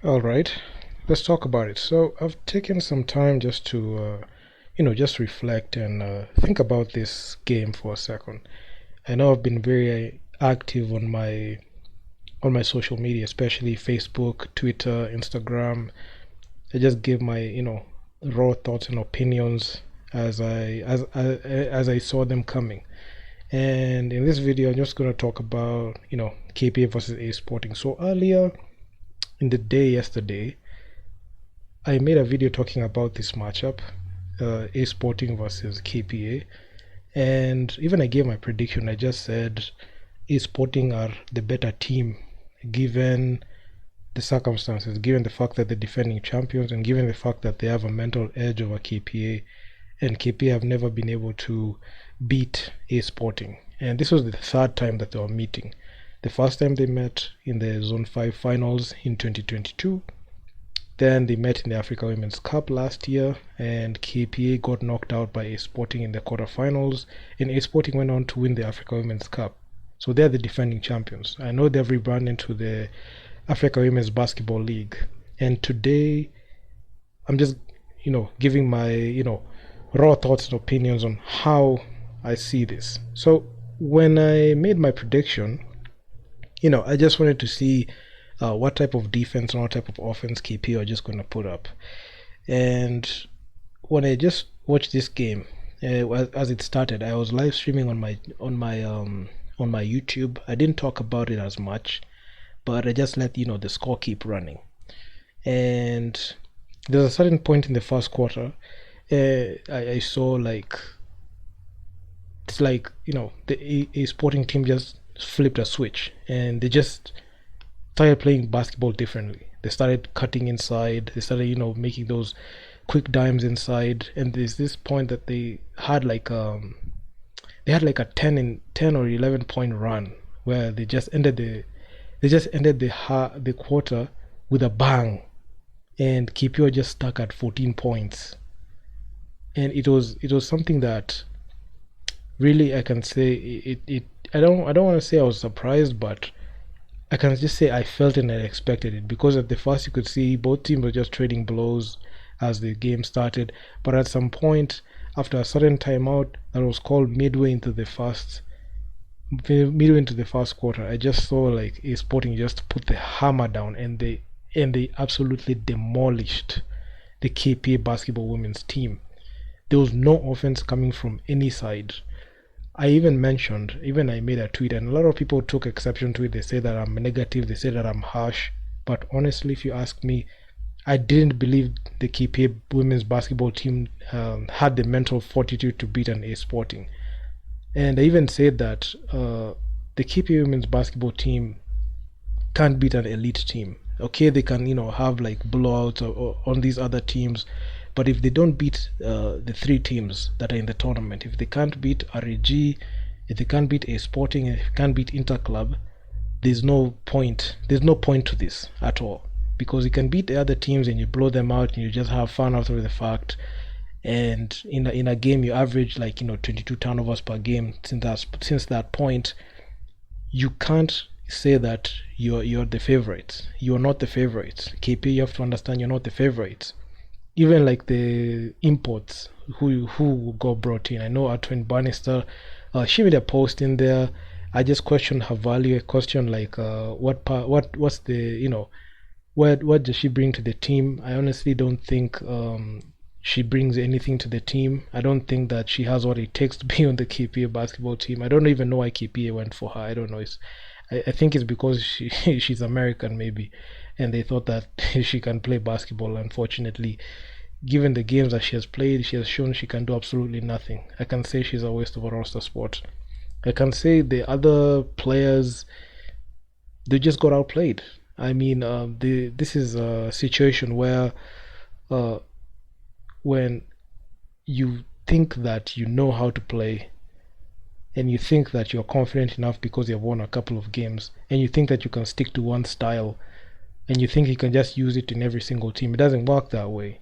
All right, let's talk about it. So I've taken some time just to, just reflect and think about this game for a second. I know I've been very active on my social media, especially Facebook, Twitter, Instagram. I just give my, raw thoughts and opinions as I saw them coming. And in this video, I'm just going to talk about, KPA versus A Sporting. So earlier in the day yesterday, I made a video talking about this matchup, A Sporting versus KPA, and even I gave my prediction. I just said A Sporting are the better team given the circumstances, given the fact that they're defending champions, and given the fact that they have a mental edge over KPA, and KPA have never been able to beat A Sporting. And this was the third time that they were meeting. The first time they met in the Zone 5 finals in 2022. Then they met in the Africa Women's Cup last year, and KPA got knocked out by A Sporting in the quarterfinals, and A Sporting went on to win the Africa Women's Cup. So they're the defending champions. I know they've rebranded to the Africa Women's Basketball League, and today I'm just, giving my, raw thoughts and opinions on how I see this. So when I made my prediction, I just wanted to see what type of defense and what type of offense KP are just going to put up. And when I just watched this game, as it started, I was live streaming on my YouTube. I didn't talk about it as much, but I just let the score keep running. And there's a certain point in the first quarter, I saw like it's like the a sporting team just flipped a switch and they just started playing basketball differently. They started cutting inside. They started, making those quick dimes inside. And there's this point that they had like a 10 or 11 point run where they just ended the quarter with a bang, and KPO just stuck at 14 points. And it was something that really I can say it I don't want to say I was surprised, but I can just say I felt it and I expected it, because at the first you could see both teams were just trading blows as the game started. But at some point, after a certain timeout that was called midway into the first quarter, I just saw like a Sporting just put the hammer down, and they absolutely demolished the KPA basketball women's team. There was no offense coming from any side. I made a tweet, and a lot of people took exception to it. They say that I'm negative, they say that I'm harsh. But honestly, if you ask me, I didn't believe the KPA women's basketball team had the mental fortitude to beat an A Sporting. And I even said that the KPA women's basketball team can't beat an elite team. Okay, they can, have like blowouts or on these other teams, but if they don't beat the three teams that are in the tournament, if they can't beat RAG, if they can't beat A Sporting, if they can't beat Interclub, there's no point. There's no point to this at all, because you can beat the other teams and you blow them out and you just have fun after the fact. And in a game you average like 22 turnovers per game. Since that point, you can't say that you're the favorites. You're not the favorites. KP, you have to understand you're not the favorites. Even like the imports who got brought in. I know Atwin Bannister, she made a post in there. I just questioned her value. I questioned like what's the what does she bring to the team. I honestly don't think she brings anything to the team. I don't think that she has what it takes to be on the KPA basketball team. I don't even know why KPA went for her. I don't know. I think it's because she's American maybe, and they thought that she can play basketball. Unfortunately, given the games that she has played, she has shown she can do absolutely nothing. I can say she's a waste of a roster spot. I can say the other players, they just got outplayed. I mean, this is a situation where uh, when you think that you know how to play, and you think that you're confident enough because you've won a couple of games, and you think that you can stick to one style, and you think you can just use it in every single team. It doesn't work that way.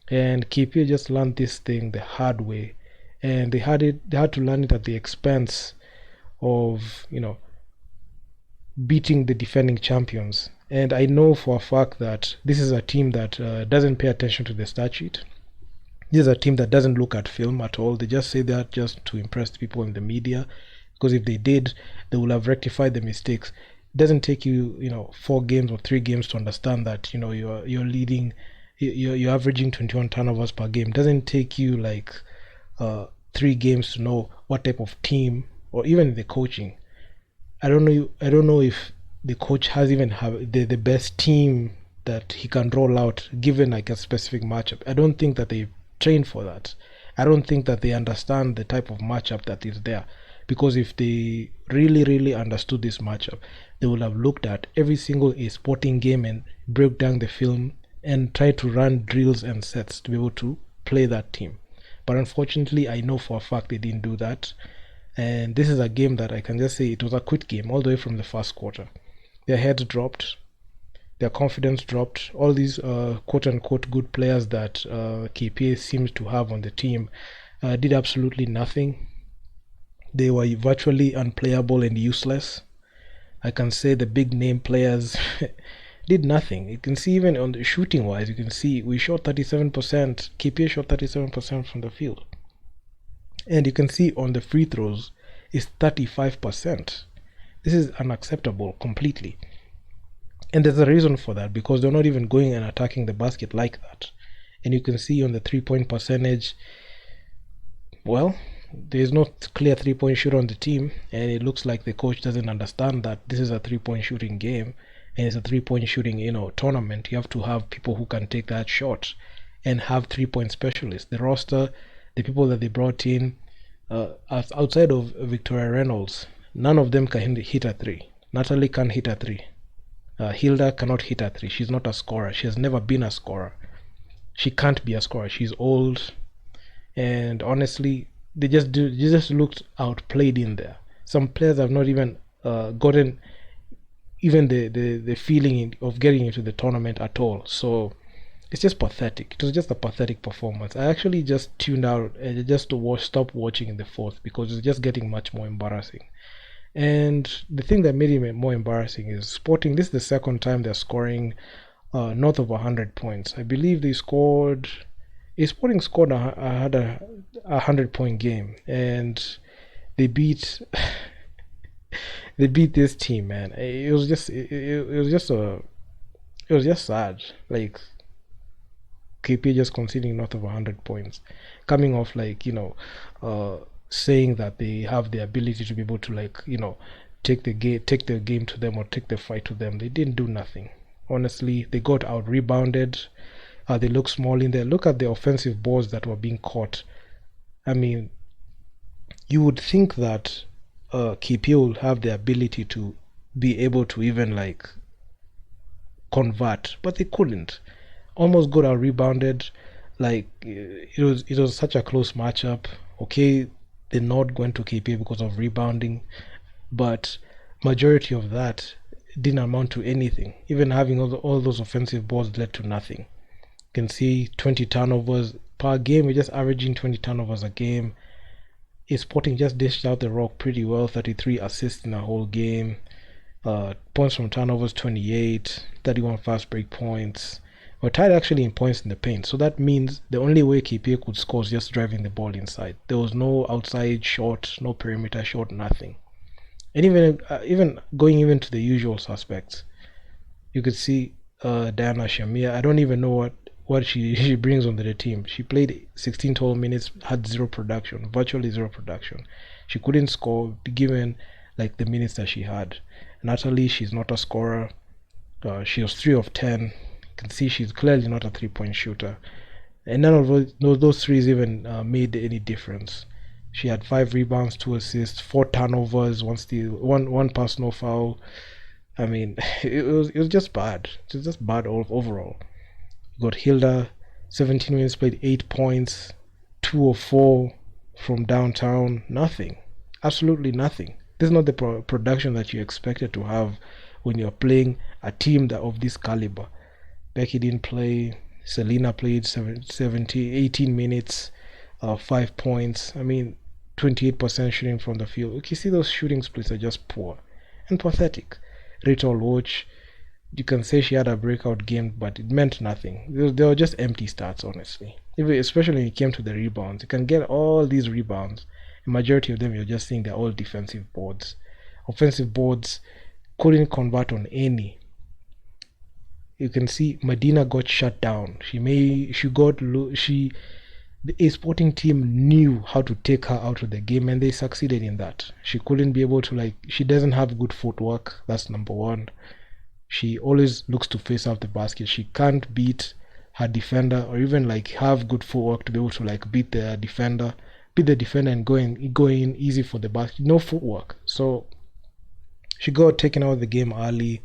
And KPA just learned this thing the hard way, and they had to learn it at the expense of beating the defending champions. And I know for a fact that this is a team that doesn't pay attention to the stat sheet. This is a team that doesn't look at film at all. They just say that just to impress people in the media, because if they did, they would have rectified the mistakes. It doesn't take you, 4 games or 3 games to understand that you're leading, you're averaging 21 turnovers per game. It doesn't take you like 3 games to know what type of team, or even the coaching. I don't know. I don't know if the coach has even have the best team that he can roll out given like a specific matchup. I don't think that they train for that. I don't think that they understand the type of matchup that is there. Because if they really, really understood this matchup, they would have looked at every single sporting game and broke down the film and try to run drills and sets to be able to play that team. But unfortunately, I know for a fact they didn't do that. And this is a game that I can just say it was a quit game all the way from the first quarter. Their heads dropped, their confidence dropped. All these quote unquote good players that KPA seems to have on the team did absolutely nothing. They were virtually unplayable and useless. I can say the big name players did nothing. You can see even on the shooting wise, you can see we shot 37%, KPA shot 37% from the field. And you can see on the free throws is 35%. This is unacceptable completely. And there's a reason for that, because they're not even going and attacking the basket like that. And you can see on the 3-point percentage, well, there's no clear 3-point shooter on the team, and it looks like the coach doesn't understand that this is a 3-point shooting game and it's a 3-point shooting tournament. You have to have people who can take that shot and have 3-point specialists. The roster, the people that they brought in, outside of Victoria Reynolds, none of them can hit a three. Natalie can't hit a three. Hilda cannot hit a three. She's not a scorer. She has never been a scorer. She can't be a scorer. She's old, and honestly, they just looked outplayed in there. Some players have not even gotten even the feeling of getting into the tournament at all. So it's just pathetic. It was just a pathetic performance. I actually just tuned out and just to stop watching in the fourth, because it's just getting much more embarrassing. And the thing that made it more embarrassing is Sporting. This is the second time they're scoring north of 100 points. I believe they scored. Sporting scored had a 100-point game, and they beat they beat this team. Man, it was just sad. Like KPA just conceding north of 100 points, coming off saying that they have the ability to be able to take the game to them or take the fight to them. They didn't do nothing. Honestly, they got out rebounded. They look small in there. Look at the offensive balls that were being caught. I mean, you would think that KPA will have the ability to be able to even convert, but they couldn't. Almost got out rebounded. It was such a close matchup. Okay, they're not going to KPA because of rebounding, but majority of that didn't amount to anything. Even having all those offensive balls led to nothing. You can see 20 turnovers per game. We're just averaging 20 turnovers a game. Sporting just dished out the rock pretty well. 33 assists in a whole game. Points from turnovers 28. 31 fast break points. We're tied actually in points in the paint, so that means the only way KPA could score is just driving the ball inside. There was no outside shot, no perimeter shot, nothing. And even going even to the usual suspects, you could see Diana Shamia. I don't even know what she brings onto the team. She played 16 total minutes, had zero production, virtually zero production. She couldn't score given the minutes that she had. Natalie, she's not a scorer. She was 3 of 10. Can see she's clearly not a 3-point shooter, and none of those threes even made any difference. She had 5 rebounds, 2 assists, 4 turnovers, 1 steal, one pass, no foul. I mean, it was just bad. It was just bad overall. You got Hilda, 17 minutes played, 8 points, 2 of 4 from downtown. Nothing, absolutely nothing. This is not the production that you expected to have when you're playing a team of this caliber. Becky didn't play. Selena played 18 minutes, 5 points. I mean, 28% shooting from the field. You see those shooting splits are just poor and pathetic. Rachel Watch, you can say she had a breakout game, but it meant nothing. They were just empty stats, honestly. Especially when it came to the rebounds, you can get all these rebounds. The majority of them, you're just seeing they're all defensive boards. Offensive boards couldn't convert on any. You can see Medina got shut down. A sporting team knew how to take her out of the game, and they succeeded in that. She couldn't be able to, she doesn't have good footwork. That's number one. She always looks to face off the basket. She can't beat her defender, or even have good footwork to be able to beat the defender and go in easy for the basket. No footwork. So she got taken out of the game early.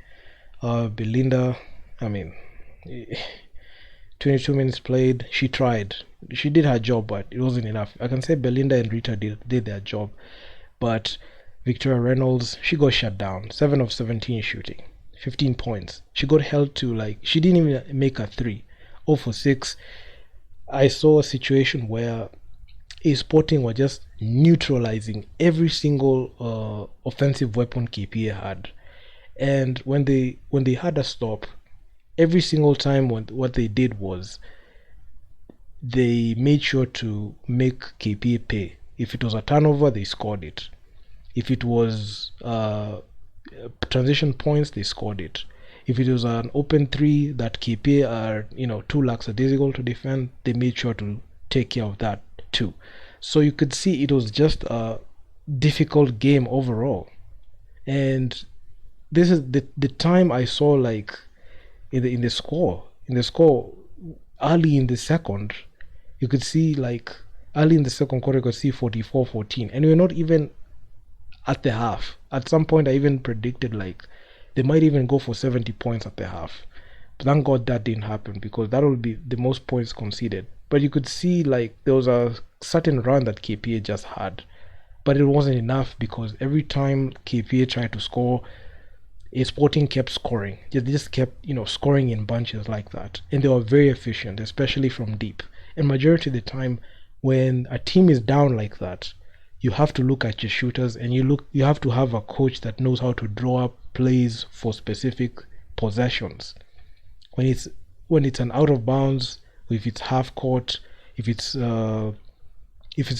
Belinda, 22 minutes played. She tried. She did her job, but it wasn't enough. I can say Belinda and Rita did their job, but Victoria Reynolds, she got shut down. 7 of 17 shooting, 15 points. She got held to she didn't even make a 3. 0 for 6. I saw a situation where A Sporting were just neutralizing every single offensive weapon KPA had, and when they had a stop, every single time what they did was they made sure to make KPA pay. If it was a turnover, they scored it. If it was transition points, they scored it. If it was an open 3 that KPA are too lackadaisical to defend, they made sure to take care of that too. So you could see it was just a difficult game overall. And this is the time I saw in the score early in the second, you could see early in the second quarter you could see 44-14, and we're not even at the half. At some point I even predicted they might even go for 70 points at the half, but thank God that didn't happen, because that would be the most points conceded. But you could see there was a certain run that KPA just had, but it wasn't enough, because every time KPA tried to score, A Sporting kept scoring. They just kept scoring in bunches like that, and they were very efficient, especially from deep. And majority of the time when a team is down like that, you have to look at your shooters, and you have to have a coach that knows how to draw up plays for specific possessions. When it's an out of bounds, if it's half court, if it's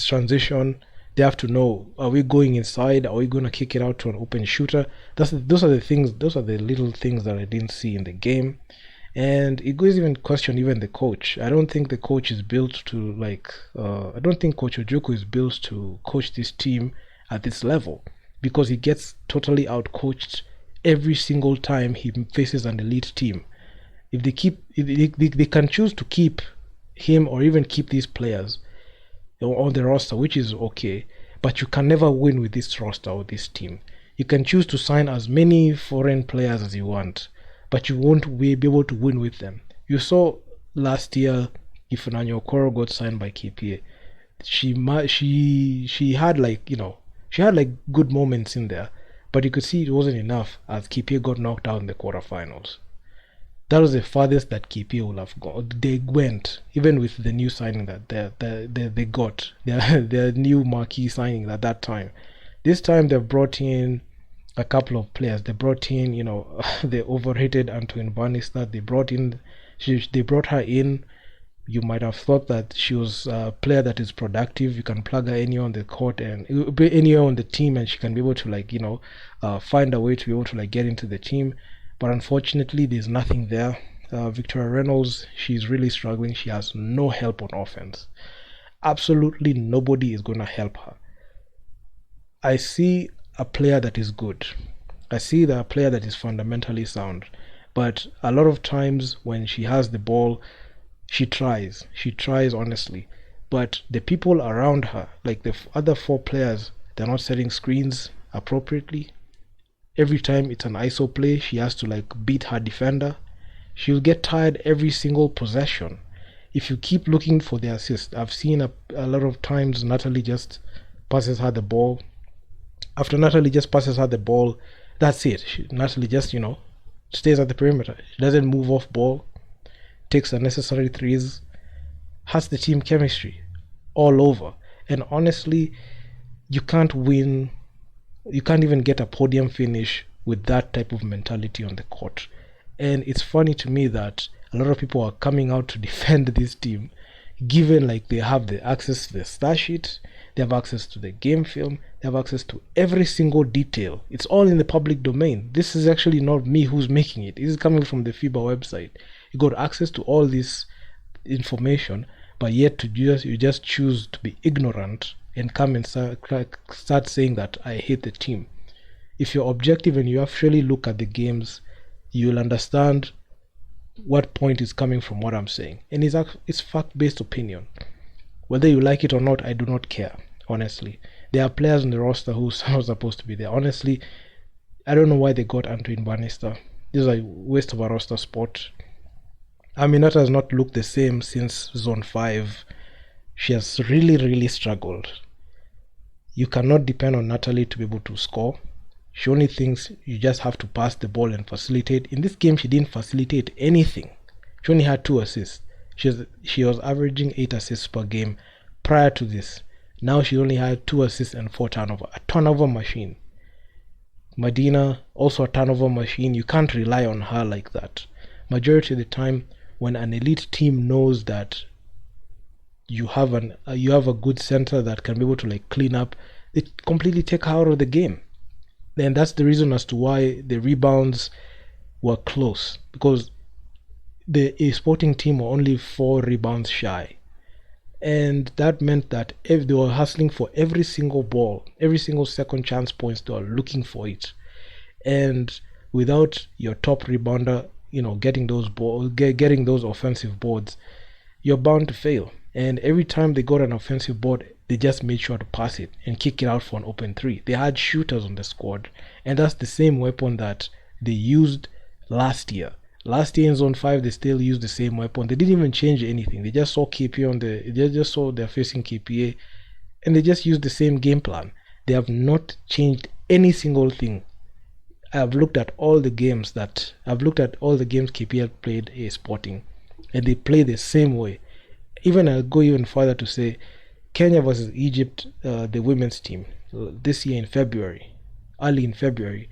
transition, they have to know, are we going inside? Are we going to kick it out to an open shooter? Those are the little things that I didn't see in the game. And it goes even question even the coach. I don't think the coach is built to I don't think Coach Ojukwu is built to coach this team at this level, because he gets totally outcoached every single time he faces an elite team. If they can choose to keep him or even keep these players on the roster, which is okay, but you can never win with this roster or this team. You can choose to sign as many foreign players as you want, but you won't be able to win with them. You saw last year, Ifunanya Okoro got signed by KPA. She had good moments in there, but you could see it wasn't enough, as KPA got knocked out in the quarterfinals. That was the farthest that KPA will have gone. They went, even with the new signing that they got, their new marquee signing at that time. This time they brought in a couple of players. They brought in, the overrated Antoine Bannister. They brought her in. You might have thought that she was a player that is productive. You can plug her anywhere on the court and anywhere on the team, and she can be able to find a way to be able to get into the team. But unfortunately, there's nothing there. Victoria Reynolds, she's really struggling. She has no help on offense. Absolutely nobody is going to help her. I see a player that is good. I see a player that is fundamentally sound. But a lot of times when she has the ball, she tries honestly. But the people around her, the other 4 players, they're not setting screens appropriately. Every time it's an ISO play, she has to beat her defender. She'll get tired every single possession. If you keep looking for the assist, I've seen a lot of times Natalie just passes her the ball. After Natalie just passes her the ball, that's it. Natalie just, stays at the perimeter. She doesn't move off ball, takes unnecessary threes, has the team chemistry all over. And honestly, you can't win. You can't even get a podium finish with that type of mentality on the court. And it's funny to me that a lot of people are coming out to defend this team, given like they have the access to the star sheet, they have access to the game film, they have access to every single detail. It's all in the public domain. This is actually not me who's making it. This is coming from the FIBA website. You got access to all this information, but yet you just choose to be ignorant and come and start saying that I hate the team. If you're objective and you actually look at the games, you'll understand what point is coming from what I'm saying. And it's fact-based opinion. Whether you like it or not, I do not care, honestly. There are players on the roster who are not supposed to be there. Honestly, I don't know why they got Antoine Bannister. This is a waste of a roster spot. Aminata has not looked the same since Zone 5. She has really struggled. You cannot depend on Natalie to be able to score. She only thinks you just have to pass the ball and facilitate. In this game, she didn't facilitate anything. She only had 2 assists. She was averaging 8 assists per game prior to this. Now she only had 2 assists and 4 turnovers. A turnover machine. Medina, also a turnover machine. You can't rely on her like that. Majority of the time, when an elite team knows that you have a good center that can be able to like clean up, they completely take her out of the game. And that's the reason as to why the rebounds were close, because the Sporting team were only 4 rebounds shy, and that meant that if they were hustling for every single ball, every single second chance points, they were looking for it. And without your top rebounder, getting those offensive boards, you're bound to fail. And every time they got an offensive board, they just made sure to pass it and kick it out for an open 3. They had shooters on the squad, and that's the same weapon that they used last year. Last year in Zone 5, they still used the same weapon. They didn't even change anything. They just saw KPA they just saw they're facing KPA, and they just used the same game plan. They have not changed any single thing. I've looked at all the games KPA played a Sporting, and they play the same way. Even I'll go even further to say Kenya versus Egypt, the women's team, this year early in February,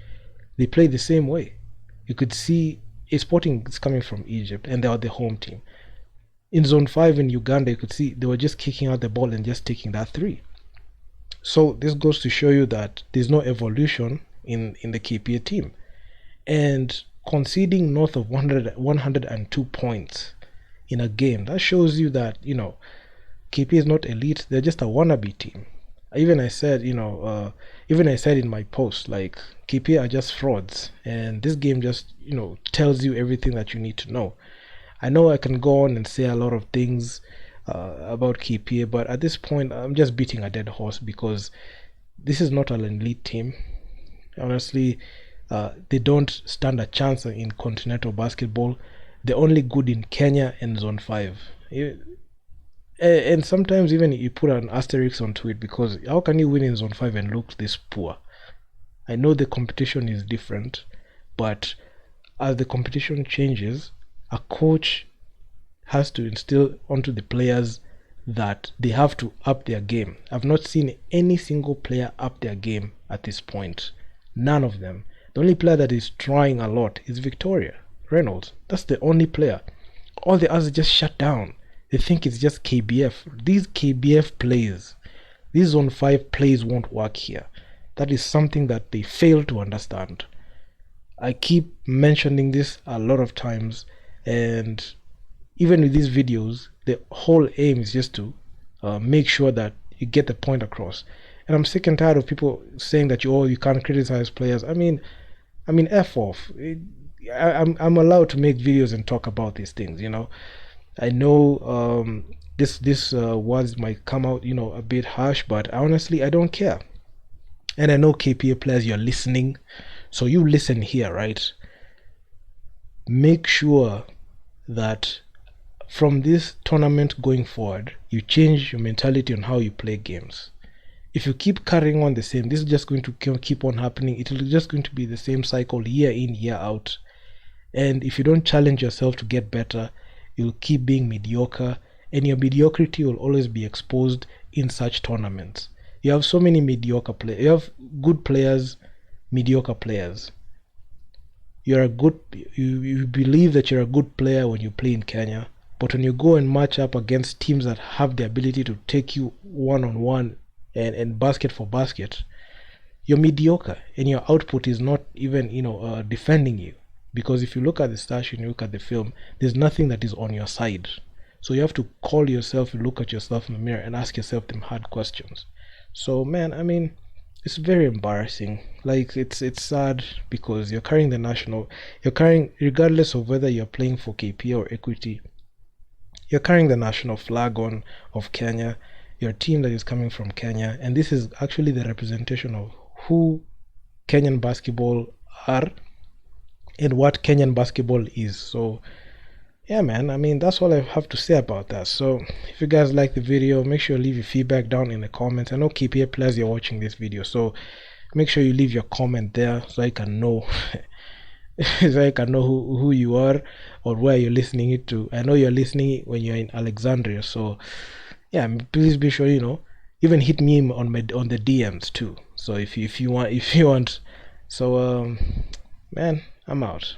they played the same way. You could see a Sporting is coming from Egypt, and they are the home team. In Zone 5 in Uganda, you could see they were just kicking out the ball and just taking that 3. So this goes to show you that there's no evolution in the KPA team. And conceding north of 102 points in a game, that shows you that KPA is not elite. They're just a wannabe team. Even I said in my post, like, KPA are just frauds, and this game just tells you everything that you need to know. I know I can go on and say a lot of things about KPA, but at this point I'm just beating a dead horse, because this is not an elite team. Honestly, they don't stand a chance in continental basketball. They're only good in Kenya and Zone 5. And sometimes even you put an asterisk onto it, because how can you win in Zone 5 and look this poor? I know the competition is different, but as the competition changes, a coach has to instill onto the players that they have to up their game. I've not seen any single player up their game at this point. None of them. The only player that is trying a lot is Victoria Reynolds. That's the only player. All the others just shut down. They think it's just KBF. These KBF plays, these Zone 5 plays won't work here. That is something that they fail to understand. I keep mentioning this a lot of times, and even with these videos, the whole aim is just to make sure that you get the point across. And I'm sick and tired of people saying that you can't criticize players. I mean, F off. I'm allowed to make videos and talk about these things, I know this words might come out, a bit harsh, but honestly, I don't care. And I know KPA players, you're listening, so you listen here, right? Make sure that from this tournament going forward, you change your mentality on how you play games. If you keep carrying on the same, this is just going to keep on happening. It will just going to be the same cycle year in, year out. And if you don't challenge yourself to get better, you'll keep being mediocre, and your mediocrity will always be exposed in such tournaments. You have so many mediocre players. You have good players, mediocre players. you're a good, you believe that you're a good player when you play in Kenya, but when you go and match up against teams that have the ability to take you one on one and basket for basket, you're mediocre and your output is not even defending you, because if you look at the stats and you look at the film, there's nothing that is on your side. So you have to call yourself, look at yourself in the mirror and ask yourself them hard questions. So man, I mean, it's very embarrassing. Like it's sad because you're carrying, regardless of whether you're playing for KPA or Equity, you're carrying the national flag on of Kenya. You're a team that is coming from Kenya, and this is actually the representation of who Kenyan basketball are and what Kenyan basketball is. So yeah, man, I mean, that's all I have to say about that. So if you guys like the video, make sure you leave your feedback down in the comments. I know KPA players, you're watching this video, so make sure you leave your comment there so I can know so I can know who you are or where you're listening it to. I know you're listening when you're in Alexandria, so yeah, please be sure, even hit me on the DMs too. So if you want, so man, I'm out.